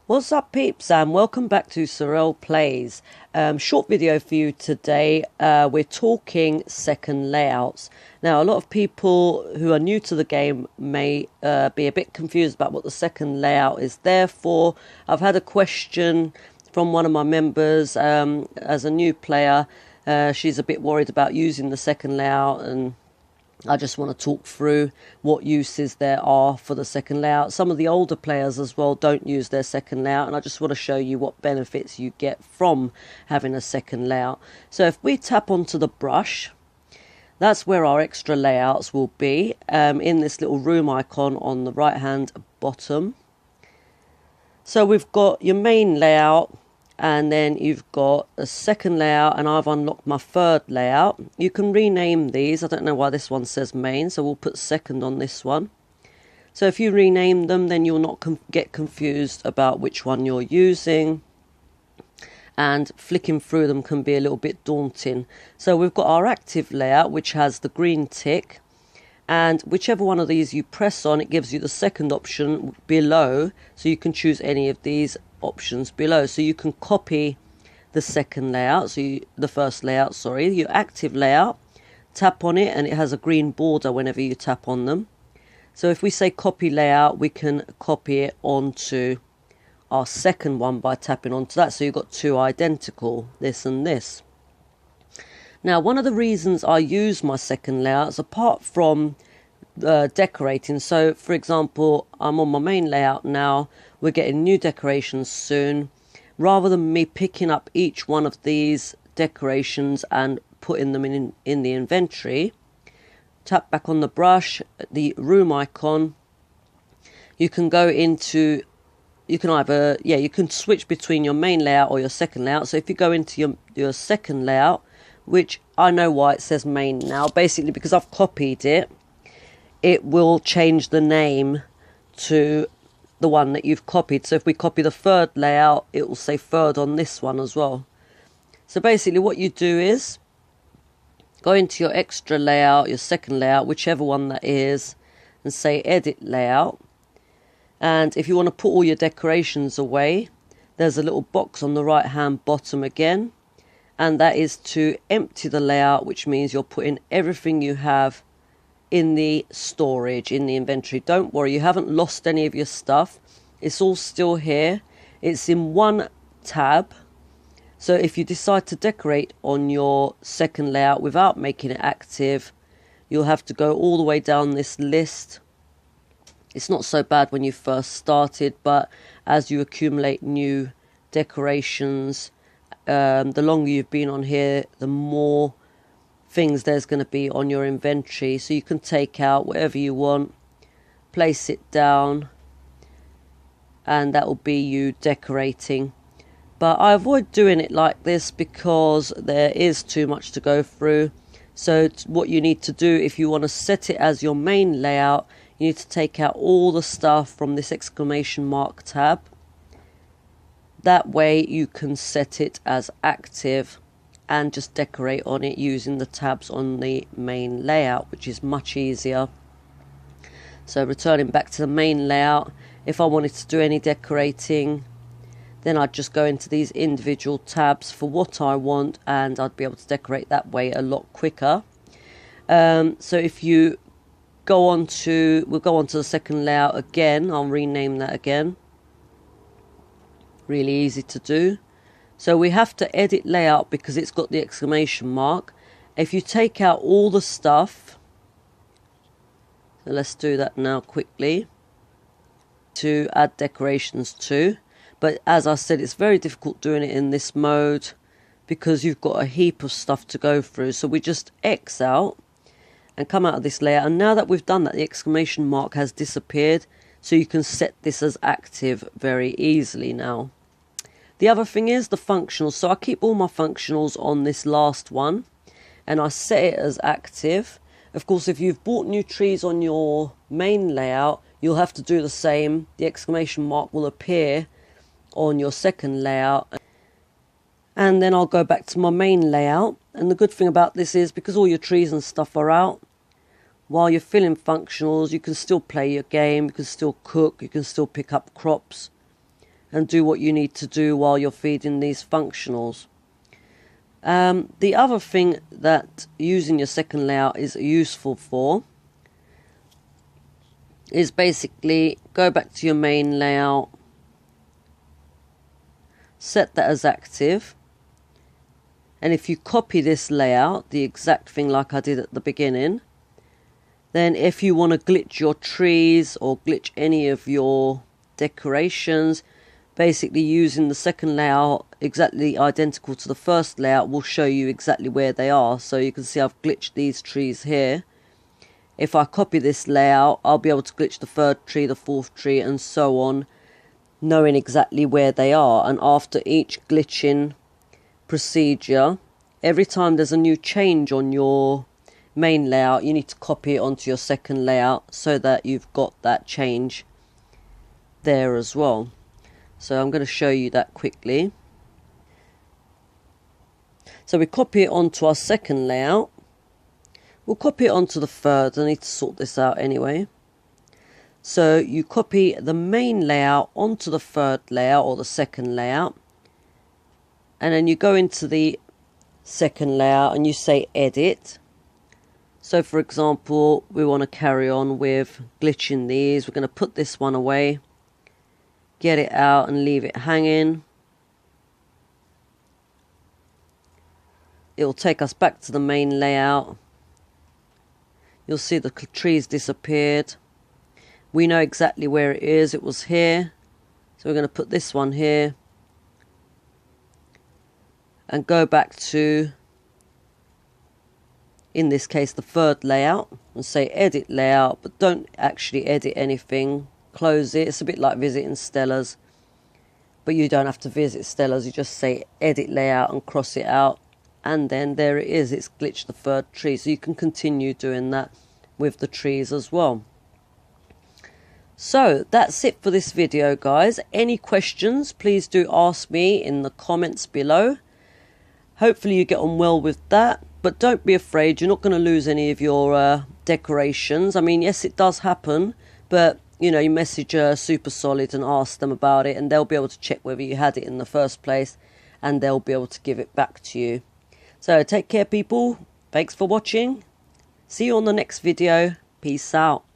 What's up, peeps, and welcome back to Sorel Plays. Short video for you today. We're talking second layouts. Now, a lot of people who are new to the game may be a bit confused about what the second layout is there for. I've had a question from one of my members as a new player. She's a bit worried about using the second layout, and I just want to talk through what uses there are for the second layout. Some of the older players as well don't use their second layout, and I just want to show you what benefits you get from having a second layout. So if we tap onto the brush, that's where our extra layouts will be, in this little room icon on the right hand bottom. So we've got your main layout, and then you've got a second layout, and I've unlocked my third layout. You can rename these. I don't know why this one says main, so we'll put second on this one. So if you rename them, then you'll not get confused about which one you're using, and flicking through them can be a little bit daunting. So we've got our active layout, which has the green tick, and whichever one of these you press on, it gives you the second option below, so you can choose any of these options below. So you can copy the second layout, the first layout, sorry, your active layout, tap on it, and it has a green border whenever you tap on them. So if we say copy layout, we can copy it onto our second one by tapping onto that. So you've got two identical, this and this. Now, one of the reasons I use my second layouts, apart from decorating, so for example, I'm on my main layout now, we're getting new decorations soon. Rather than me picking up each one of these decorations and putting them in the inventory, tap back on the brush, the room icon, you can go into, you can either, you can switch between your main layout or your second layout. So if you go into your second layout, which I know why it says main now, basically because I've copied it, it will change the name to the one that you've copied. So if we copy the third layout, it will say third on this one as well. So basically what you do is go into your extra layout, your second layout, whichever one that is, and say edit layout. And if you want to put all your decorations away, there's a little box on the right hand bottom again, and that is to empty the layout, which means you're putting everything you have in the storage, in the inventory. Don't worry, you haven't lost any of your stuff. It's all still here. It's in one tab. So if you decide to decorate on your second layout without making it active, you'll have to go all the way down this list. It's not so bad when you first started, but as you accumulate new decorations, the longer you've been on here, the more things there's going to be on your inventory. So you can take out whatever you want, place it down, and that will be you decorating. But I avoid doing it like this because there is too much to go through. So what you need to do, if you want to set it as your main layout, you need to take out all the stuff from this exclamation mark tab. That way you can set it as active and just decorate on it using the tabs on the main layout, which is much easier. So returning back to the main layout, if I wanted to do any decorating, then I'd just go into these individual tabs for what I want, and I'd be able to decorate that way a lot quicker. So if you go on to, we'll go on to the second layout again. I'll rename that again. Really easy to do. So we have to edit layout because it's got the exclamation mark. If you take out all the stuff, so let's do that now quickly, to add decorations to. But as I said, it's very difficult doing it in this mode because you've got a heap of stuff to go through. So we just X out and come out of this layout. And now that we've done that, the exclamation mark has disappeared. So you can set this as active very easily now. The other thing is the functionals. So I keep all my functionals on this last one, and I set it as active. Of course, if you've bought new trees on your main layout, you'll have to do the same. The exclamation mark will appear on your second layout. And then I'll go back to my main layout. And the good thing about this is because all your trees and stuff are out, while you're filling functionals, you can still play your game, you can still cook, you can still pick up crops. and do what you need to do while you're feeding these functionals. The other thing that using your second layout is useful for is basically go back to your main layout, set that as active, and if you copy this layout, the exact thing like I did at the beginning, then if you want to glitch your trees or glitch any of your decorations, basically using the second layout exactly identical to the first layout will show you exactly where they are. So you can see I've glitched these trees here. If I copy this layout, I'll be able to glitch the third tree, the fourth tree, and so on, knowing exactly where they are. And after each glitching procedure, every time there's a new change on your main layout, you need to copy it onto your second layout so that you've got that change there as well. So I'm going to show you that quickly. So we copy it onto our second layout. We'll copy it onto the third. I need to sort this out anyway. So you copy the main layout onto the third layout or the second layout, and then you go into the second layout and you say edit. So for example, we want to carry on with glitching these. We're going to put this one away, get it out and leave it hanging. It will take us back to the main layout. You'll see the trees disappeared. We know exactly where it is. It was here. So we're going to put this one here and go back to, in this case, the third layout, and say edit layout, but don't actually edit anything. Close it. It's a bit like visiting Stella's, but you don't have to visit Stella's. You just say edit layout and cross it out, and then there it is. It's glitched the third tree. So you can continue doing that with the trees as well. So that's it for this video, guys. Any questions, please do ask me in the comments below. Hopefully you get on well with that, but don't be afraid. You're not going to lose any of your decorations. I mean, yes, it does happen, but you know, you message Super Solid and ask them about it, and they'll be able to check whether you had it in the first place, and they'll be able to give it back to you. So take care, people. Thanks for watching. See you on the next video. Peace out.